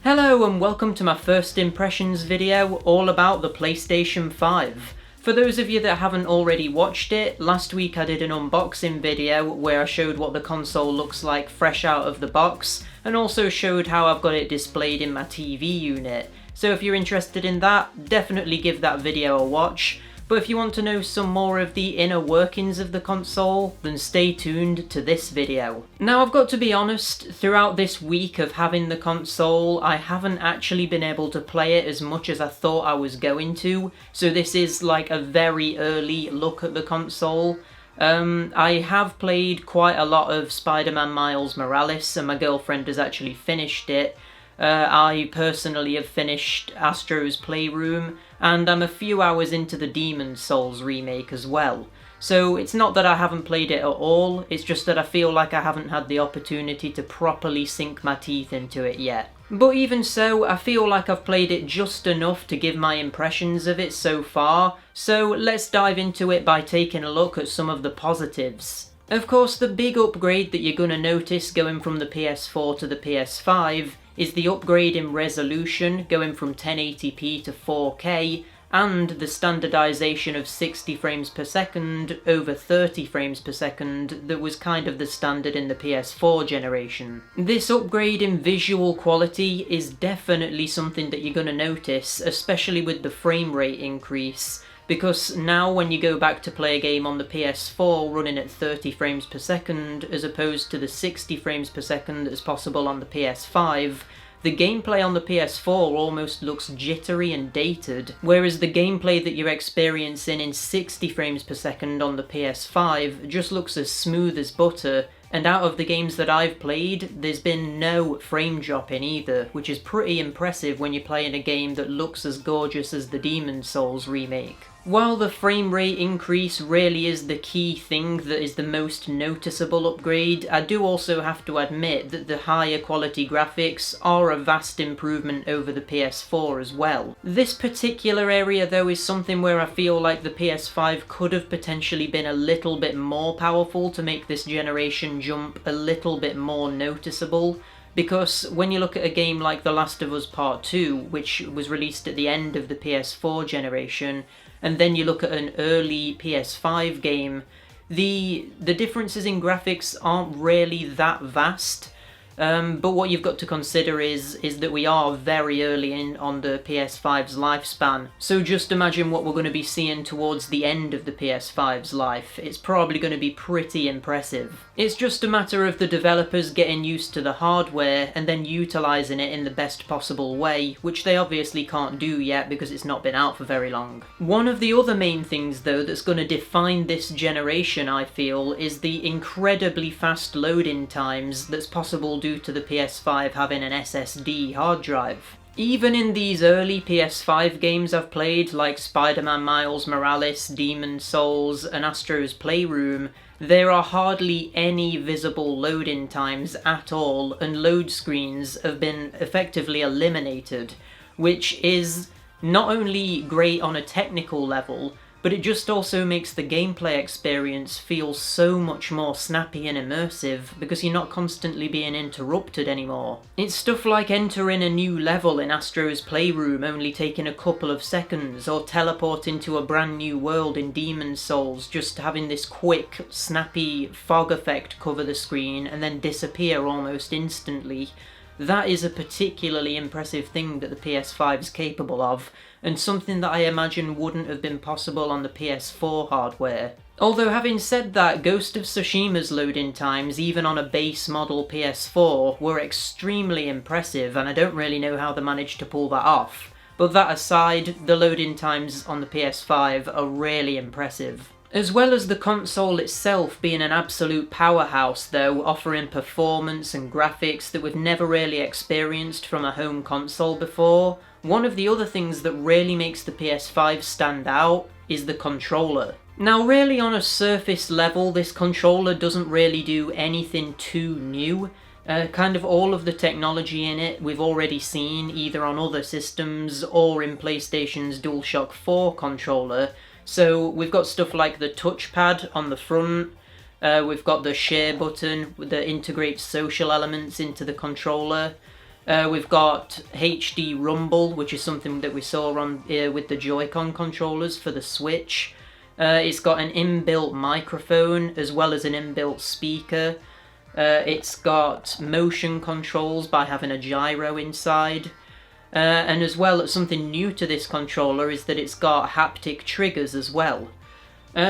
Hello and welcome to my first impressions video all about the PlayStation 5. For those of you that haven't already watched it, last week I did an unboxing video where I showed what the console looks like fresh out of the box and also showed how I've got it displayed in my TV unit. So if you're interested in that, definitely give that video a watch. But if you want to know some more of the inner workings of the console, then stay tuned to this video. Now I've got to be honest, throughout this week of having the console, I haven't actually been able to play it as much as I thought I was going to, so this is like a very early look at the console. I have played quite a lot of Spider-Man Miles Morales, and my girlfriend has actually finished it. I personally have finished Astro's Playroom, and I'm a few hours into the Demon's Souls remake as well. So it's not that I haven't played it at all, it's just that I feel like I haven't had the opportunity to properly sink my teeth into it yet. But even so, I feel like I've played it just enough to give my impressions of it so far, so let's dive into it by taking a look at some of the positives. Of course, the big upgrade that you're going to notice going from the PS4 to the PS5 is the upgrade in resolution going from 1080p to 4K and the standardization of 60 frames per second over 30 frames per second that was kind of the standard in the PS4 generation. This upgrade in visual quality is definitely something that you're going to notice, especially with the frame rate increase. Because now when you go back to play a game on the PS4 running at 30 frames per second as opposed to the 60 frames per second that's possible on the PS5, the gameplay on the PS4 almost looks jittery and dated, whereas the gameplay that you're experiencing in 60 frames per second on the PS5 just looks as smooth as butter. And out of the games that I've played, there's been no frame drop in either, which is pretty impressive when you're playing a game that looks as gorgeous as the Demon's Souls remake. While the frame rate increase really is the key thing that is the most noticeable upgrade, I do also have to admit that the higher quality graphics are a vast improvement over the PS4 as well. This particular area though is something where I feel like the PS5 could have potentially been a little bit more powerful to make this generation jump a little bit more noticeable. Because when you look at a game like The Last of Us Part 2, which was released at the end of the PS4 generation, and then you look at an early PS5 game, the differences in graphics aren't really that vast. But what you've got to consider is that we are very early in on the PS5's lifespan. So just imagine what we're going to be seeing towards the end of the PS5's life. It's probably going to be pretty impressive. It's just a matter of the developers getting used to the hardware and then utilising it in the best possible way, which they obviously can't do yet because it's not been out for very long. One of the other main things though that's going to define this generation, I feel, is the incredibly fast loading times that's possible due to the PS5 having an SSD hard drive. Even in these early PS5 games I've played, like Spider-Man Miles Morales, Demon's Souls, and Astro's Playroom, there are hardly any visible loading times at all, and load screens have been effectively eliminated, which is not only great on a technical level, but it just also makes the gameplay experience feel so much more snappy and immersive because you're not constantly being interrupted anymore. It's stuff like entering a new level in Astro's Playroom only taking a couple of seconds, or teleporting to a brand new world in Demon's Souls just having this quick, snappy fog effect cover the screen and then disappear almost instantly. That is a particularly impressive thing that the PS5 is capable of, and something that I imagine wouldn't have been possible on the PS4 hardware. Although having said that, Ghost of Tsushima's loading times, even on a base model PS4, were extremely impressive, and I don't really know how they managed to pull that off. But that aside, the loading times on the PS5 are really impressive. As well as the console itself being an absolute powerhouse though, offering performance and graphics that we've never really experienced from a home console before, one of the other things that really makes the PS5 stand out is the controller. Now really on a surface level, this controller doesn't really do anything too new. Kind of all of the technology in it we've already seen either on other systems or in PlayStation's DualShock 4 controller. So we've got stuff like the touchpad on the front, we've got the share button that integrates social elements into the controller, We've got HD rumble, which is something that we saw on with the Joy-Con controllers for the Switch. It's got an inbuilt microphone as well as an inbuilt speaker. It's got motion controls by having a gyro inside. And as well, something new to this controller is that it's got haptic triggers as well.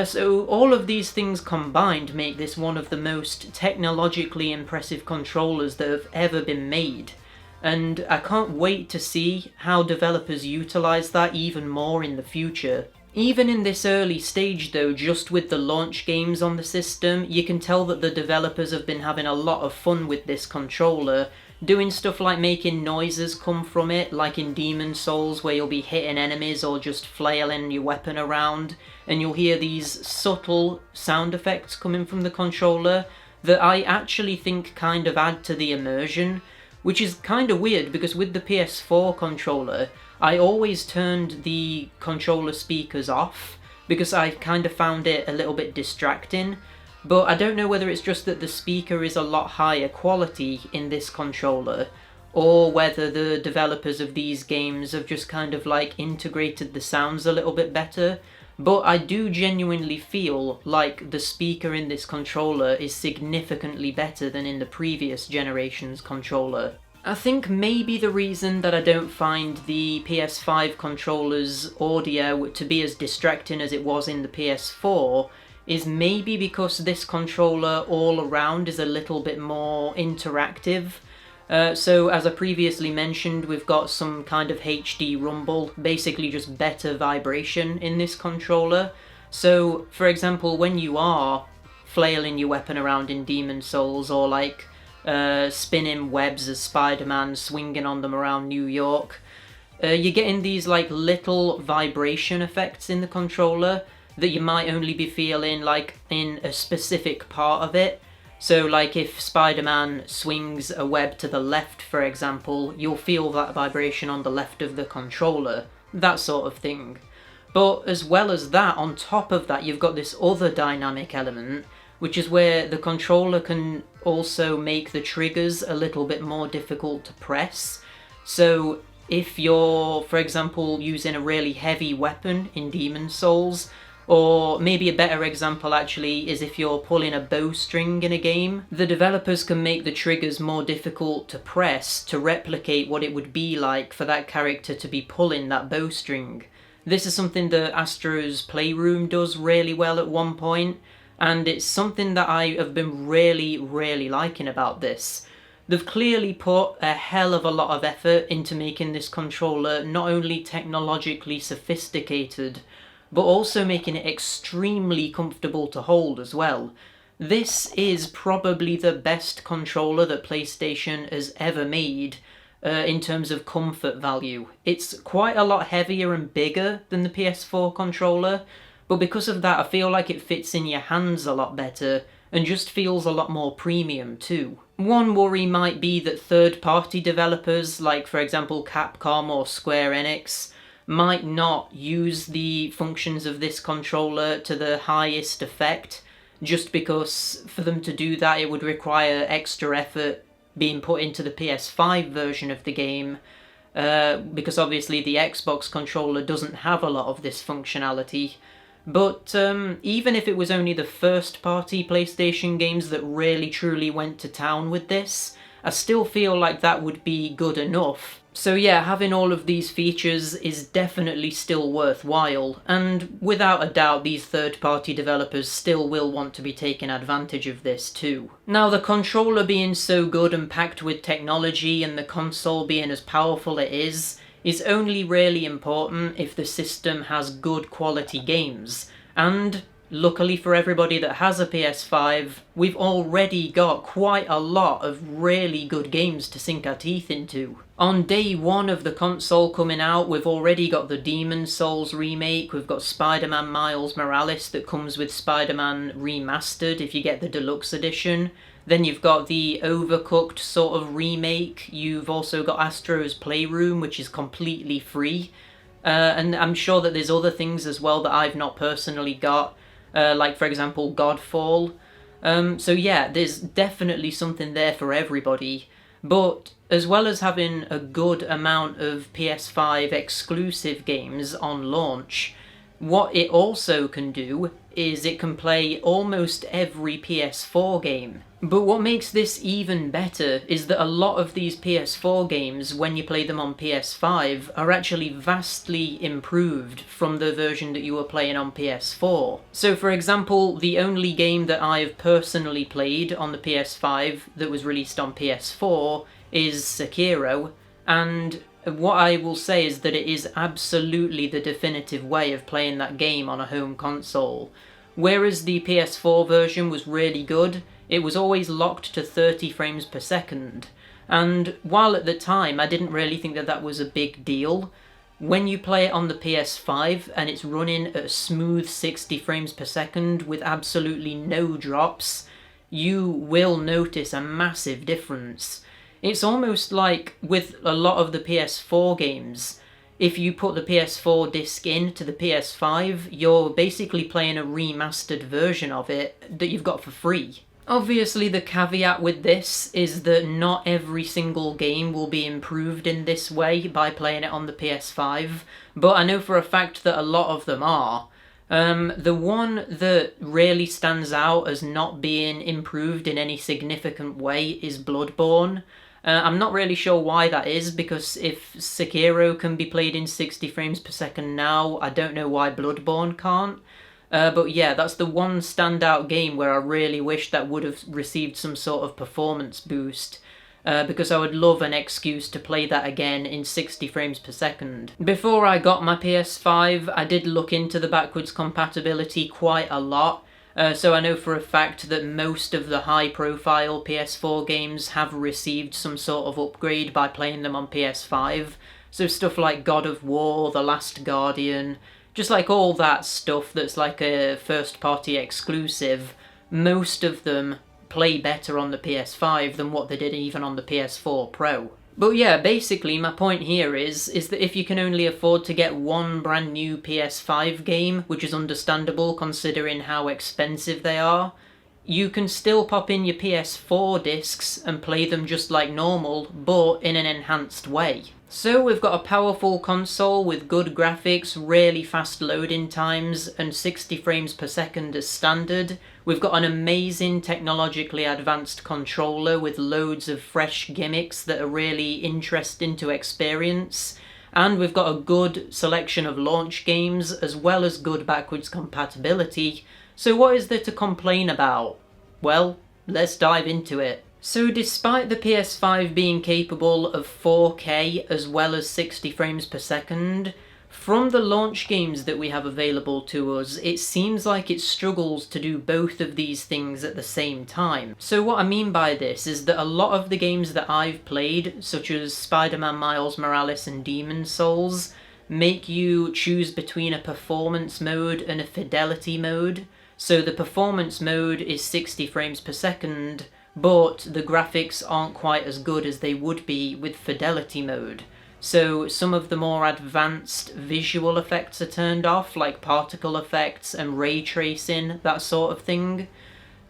So all of these things combined make this one of the most technologically impressive controllers that have ever been made. And I can't wait to see how developers utilise that even more in the future. Even in this early stage though, just with the launch games on the system, you can tell that the developers have been having a lot of fun with this controller, doing stuff like making noises come from it, like in Demon Souls where you'll be hitting enemies or just flailing your weapon around, and you'll hear these subtle sound effects coming from the controller that I actually think kind of add to the immersion, which is kind of weird because with the PS4 controller, I always turned the controller speakers off because I kind of found it a little bit distracting. But I don't know whether it's just that the speaker is a lot higher quality in this controller, or whether the developers of these games have just kind of like integrated the sounds a little bit better. But I do genuinely feel like the speaker in this controller is significantly better than in the previous generation's controller. I think maybe the reason that I don't find the PS5 controller's audio to be as distracting as it was in the PS4 is maybe because this controller all around is a little bit more interactive. So as I previously mentioned, we've got some kind of HD rumble, basically just better vibration in this controller. So for example, when you are flailing your weapon around in Demon Souls, or like spinning webs as Spider-Man, swinging on them around New York, you're getting these like little vibration effects in the controller that you might only be feeling like in a specific part of it. So like if Spider-Man swings a web to the left, for example, you'll feel that vibration on the left of the controller, that sort of thing. But as well as that, on top of that, you've got this other dynamic element, which is where the controller can also make the triggers a little bit more difficult to press. So if you're, for example, using a really heavy weapon in Demon Souls, or maybe a better example actually is if you're pulling a bowstring in a game, the developers can make the triggers more difficult to press to replicate what it would be like for that character to be pulling that bowstring. This is something that Astro's Playroom does really well at one point, and it's something that I have been really liking about this. They've clearly put a hell of a lot of effort into making this controller not only technologically sophisticated, but also making it extremely comfortable to hold as well. This is probably the best controller that PlayStation has ever made in terms of comfort value. It's quite a lot heavier and bigger than the PS4 controller, but because of that I feel like it fits in your hands a lot better and just feels a lot more premium too. One worry might be that third-party developers, like for example Capcom or Square Enix, might not use the functions of this controller to the highest effect, just because for them to do that it would require extra effort being put into the PS5 version of the game, because obviously the Xbox controller doesn't have a lot of this functionality. But even if it was only the first-party PlayStation games that really truly went to town with this, I still feel like that would be good enough. So yeah, having all of these features is definitely still worthwhile, and without a doubt these third-party developers still will want to be taking advantage of this too. Now, the controller being so good and packed with technology and the console being as powerful it is only really important if the system has good quality games, and luckily for everybody that has a PS5, we've already got quite a lot of really good games to sink our teeth into. On day one of the console coming out, we've already got the Demon Souls remake, we've got Spider-Man Miles Morales that comes with Spider-Man Remastered if you get the deluxe edition. Then you've got the Overcooked sort of remake, you've also got Astro's Playroom, which is completely free. And I'm sure that there's other things as well that I've not personally got, like for example Godfall. So yeah, there's definitely something there for everybody. But as well as having a good amount of PS5 exclusive games on launch, what it also can do is it can play almost every PS4 game. But what makes this even better is that a lot of these PS4 games, when you play them on PS5, are actually vastly improved from the version that you were playing on PS4. So for example, the only game that I've personally played on the PS5 that was released on PS4 is Sekiro, and what I will say is that it is absolutely the definitive way of playing that game on a home console. Whereas the PS4 version was really good, it was always locked to 30 frames per second. And while at the time I didn't really think that that was a big deal, when you play it on the PS5 and it's running at a smooth 60 frames per second with absolutely no drops, you will notice a massive difference. It's almost like with a lot of the PS4 games, if you put the PS4 disc into the PS5, you're basically playing a remastered version of it that you've got for free. Obviously the caveat with this is that not every single game will be improved in this way by playing it on the PS5, but I know for a fact that a lot of them are. The one that really stands out as not being improved in any significant way is Bloodborne. I'm not really sure why that is, because if Sekiro can be played in 60 frames per second now, I don't know why Bloodborne can't. But yeah, that's the one standout game where I really wish that would have received some sort of performance boost, because I would love an excuse to play that again in 60 frames per second. Before I got my PS5, I did look into the backwards compatibility quite a lot, so I know for a fact that most of the high-profile PS4 games have received some sort of upgrade by playing them on PS5. So stuff like God of War, The Last Guardian, just like all that stuff that's like a first-party exclusive, most of them play better on the PS5 than what they did even on the PS4 Pro. But yeah, basically my point here is that if you can only afford to get one brand new PS5 game, which is understandable considering how expensive they are, you can still pop in your PS4 discs and play them just like normal, but in an enhanced way. So we've got a powerful console with good graphics, really fast loading times, and 60 frames per second as standard. We've got an amazing technologically advanced controller with loads of fresh gimmicks that are really interesting to experience. And we've got a good selection of launch games, as well as good backwards compatibility. So what is there to complain about? Well, let's dive into it. So despite the PS5 being capable of 4K as well as 60 frames per second, from the launch games that we have available to us, it seems like it struggles to do both of these things at the same time. So what I mean by this is that a lot of the games that I've played, such as Spider-Man Miles Morales and Demon's Souls, make you choose between a performance mode and a fidelity mode. So the performance mode is 60 frames per second, but the graphics aren't quite as good as they would be with fidelity mode. So some of the more advanced visual effects are turned off, like particle effects and ray tracing, that sort of thing.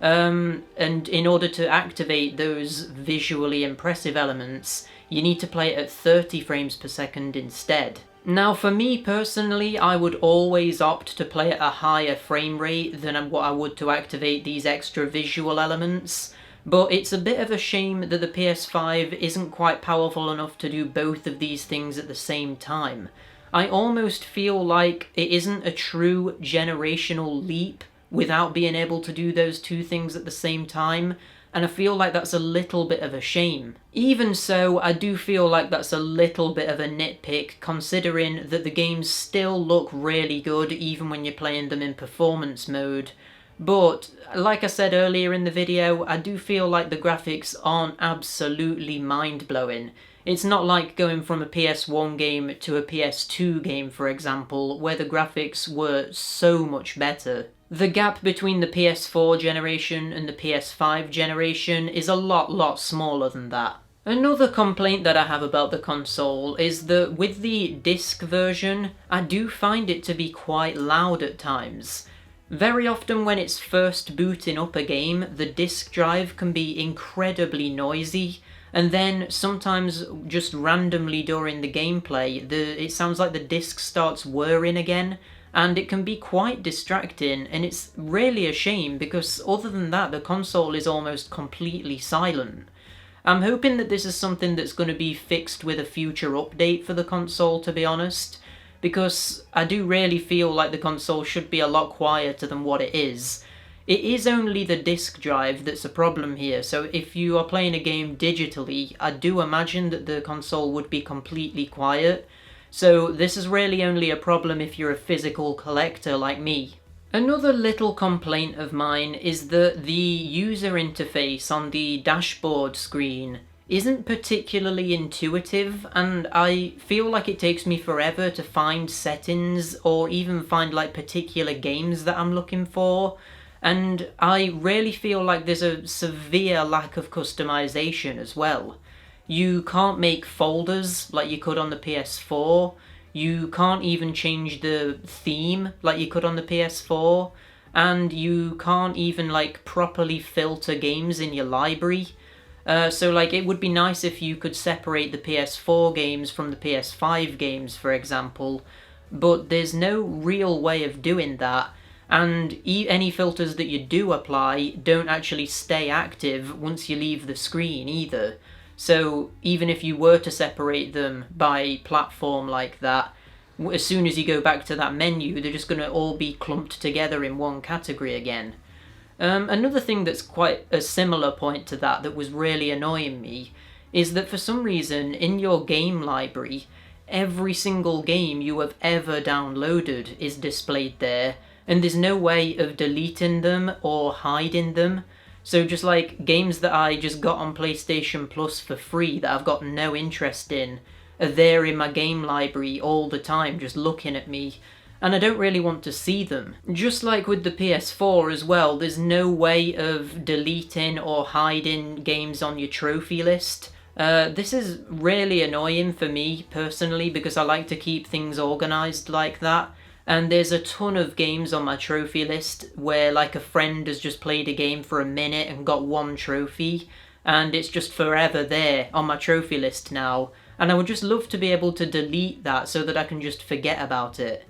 And in order to activate those visually impressive elements, you need to play it at 30 frames per second instead. Now for me personally, I would always opt to play at a higher frame rate than what I would to activate these extra visual elements. But it's a bit of a shame that the PS5 isn't quite powerful enough to do both of these things at the same time. I almost feel like it isn't a true generational leap without being able to do those two things at the same time, and I feel like that's a little bit of a shame. Even so, I do feel like that's a little bit of a nitpick, considering that the games still look really good even when you're playing them in performance mode. But, like I said earlier in the video, I do feel like the graphics aren't absolutely mind-blowing. It's not like going from a PS1 game to a PS2 game, for example, where the graphics were so much better. The gap between the PS4 generation and the PS5 generation is a lot smaller than that. Another complaint that I have about the console is that with the disc version, I do find it to be quite loud at times. Very often when it's first booting up a game, the disk drive can be incredibly noisy, and then sometimes just randomly during the gameplay, it sounds like the disc starts whirring again, and it can be quite distracting, and it's really a shame because other than that the console is almost completely silent. I'm hoping that this is something that's going to be fixed with a future update for the console, to be honest, because I do really feel like the console should be a lot quieter than what it is. It is only the disk drive that's a problem here, so if you are playing a game digitally, I do imagine that the console would be completely quiet. So this is really only a problem if you're a physical collector like me. Another little complaint of mine is that the user interface on the dashboard screen isn't particularly intuitive, and I feel like it takes me forever to find settings or even find like particular games that I'm looking for. And I really feel like there's a severe lack of customization as well. You can't make folders like you could on the PS4. You can't even change the theme like you could on the PS4. And you can't even like properly filter games in your library. So like it would be nice if you could separate the PS4 games from the PS5 games, for example. But there's no real way of doing that. And any filters that you do apply don't actually stay active once you leave the screen either. So even if you were to separate them by platform like that, as soon as you go back to that menu, they're just going to all be clumped together in one category again. Another thing that's quite a similar point to that was really annoying me is that for some reason in your game library, every single game you have ever downloaded is displayed there, and there's no way of deleting them or hiding them. So just like games that I just got on PlayStation Plus for free that I've got no interest in are there in my game library all the time just looking at me, and I don't really want to see them. Just like with the PS4 as well, there's no way of deleting or hiding games on your trophy list. This is really annoying for me personally because I like to keep things organised like that. And there's a ton of games on my trophy list where like a friend has just played a game for a minute and got one trophy, and it's just forever there on my trophy list now. And I would just love to be able to delete that so that I can just forget about it.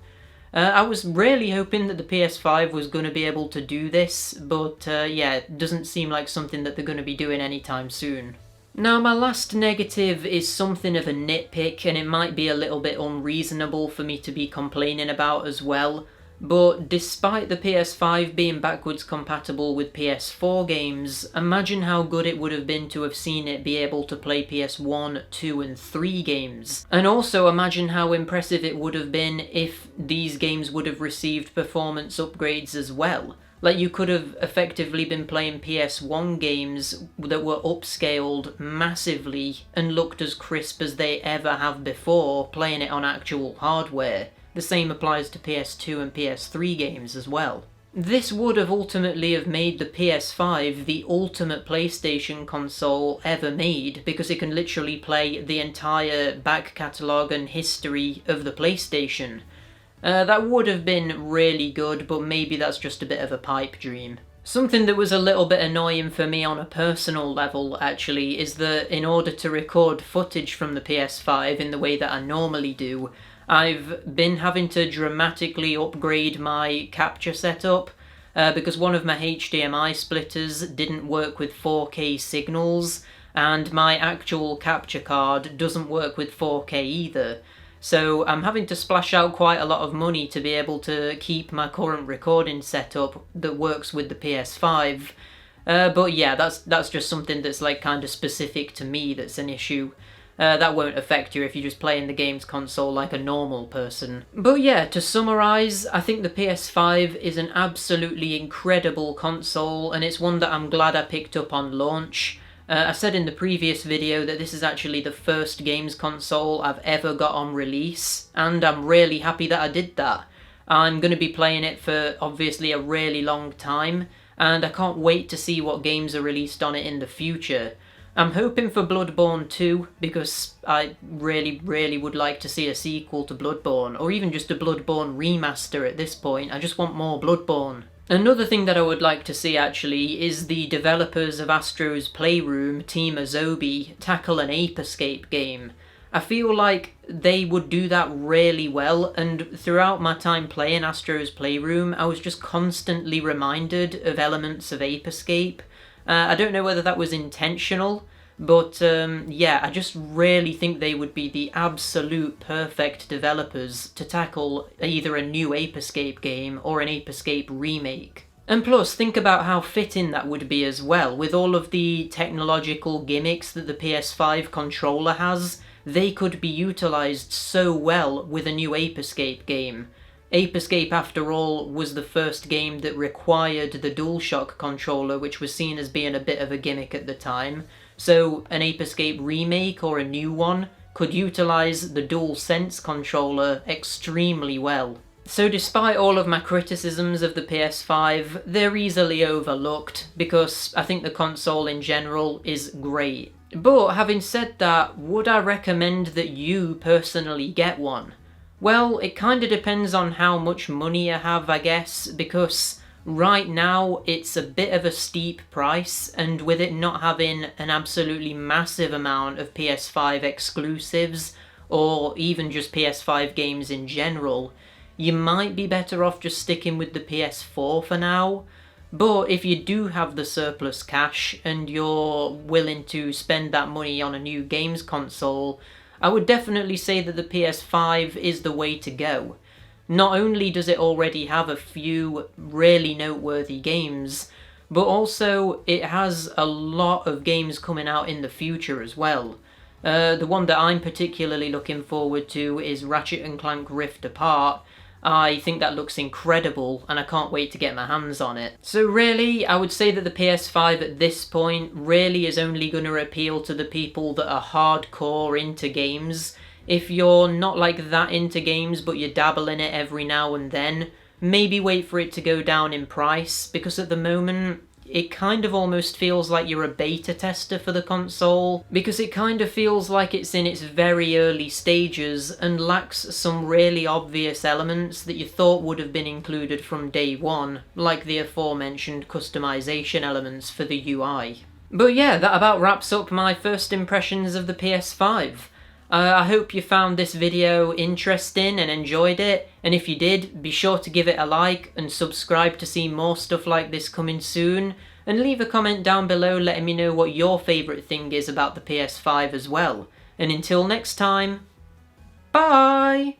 I was really hoping that the PS5 was going to be able to do this, but yeah, it doesn't seem like something that they're going to be doing anytime soon. Now, my last negative is something of a nitpick, and it might be a little bit unreasonable for me to be complaining about as well, but despite the PS5 being backwards compatible with PS4 games, imagine how good it would have been to have seen it be able to play PS1, 2 and 3 games. And also imagine how impressive it would have been if these games would have received performance upgrades as well. Like, you could have effectively been playing PS1 games that were upscaled massively and looked as crisp as they ever have before, playing it on actual hardware. The same applies to PS2 and PS3 games as well. This would have ultimately have made the PS5 the ultimate PlayStation console ever made, because it can literally play the entire back catalogue and history of the PlayStation. That would have been really good, but maybe that's just a bit of a pipe dream. Something that was a little bit annoying for me on a personal level, actually, is that in order to record footage from the PS5 in the way that I normally do, I've been having to dramatically upgrade my capture setup, because one of my HDMI splitters didn't work with 4K signals, and my actual capture card doesn't work with 4K either. So I'm having to splash out quite a lot of money to be able to keep my current recording setup that works with the PS5. But yeah, that's just something that's like kind of specific to me that's an issue. That won't affect you if you're just playing the games console like a normal person. But yeah, to summarise, I think the PS5 is an absolutely incredible console, and it's one that I'm glad I picked up on launch. I said in the previous video that this is actually the first games console I've ever got on release, and I'm really happy that I did that. I'm going to be playing it for obviously a really long time, and I can't wait to see what games are released on it in the future. I'm hoping for Bloodborne 2, because I really would like to see a sequel to Bloodborne, or even just a Bloodborne remaster at this point. I just want more Bloodborne. Another thing that I would like to see actually is the developers of Astro's Playroom, Team Azobi, tackle an Ape Escape game. I feel like they would do that really well, and throughout my time playing Astro's Playroom, I was just constantly reminded of elements of Ape Escape. I don't know whether that was intentional, but yeah, I just really think they would be the absolute perfect developers to tackle either a new Ape Escape game or an Ape Escape remake. And plus, think about how fitting that would be as well. With all of the technological gimmicks that the PS5 controller has, they could be utilised so well with a new Ape Escape game. Ape Escape, after all, was the first game that required the DualShock controller, which was seen as being a bit of a gimmick at the time. So an Ape Escape remake or a new one could utilise the DualSense controller extremely well. So despite all of my criticisms of the PS5, they're easily overlooked because I think the console in general is great. But having said that, would I recommend that you personally get one? Well, it kinda depends on how much money I have, I guess, because right now it's a bit of a steep price, and with it not having an absolutely massive amount of PS5 exclusives, or even just PS5 games in general, you might be better off just sticking with the PS4 for now. But if you do have the surplus cash and you're willing to spend that money on a new games console, I would definitely say that the PS5 is the way to go. Not only does it already have a few really noteworthy games, but also it has a lot of games coming out in the future as well. The one that I'm particularly looking forward to is Ratchet & Clank Rift Apart. I think that looks incredible, and I can't wait to get my hands on it. So really, I would say that the PS5 at this point really is only going to appeal to the people that are hardcore into games. If you're not like that into games, but you dabble in it every now and then, maybe wait for it to go down in price, because at the moment, it kind of almost feels like you're a beta tester for the console, because it kind of feels like it's in its very early stages and lacks some really obvious elements that you thought would have been included from day one, like the aforementioned customization elements for the UI. But yeah, that about wraps up my first impressions of the PS5. I hope you found this video interesting and enjoyed it, and if you did, be sure to give it a like and subscribe to see more stuff like this coming soon, and leave a comment down below letting me know what your favourite thing is about the PS5 as well. And until next time, bye!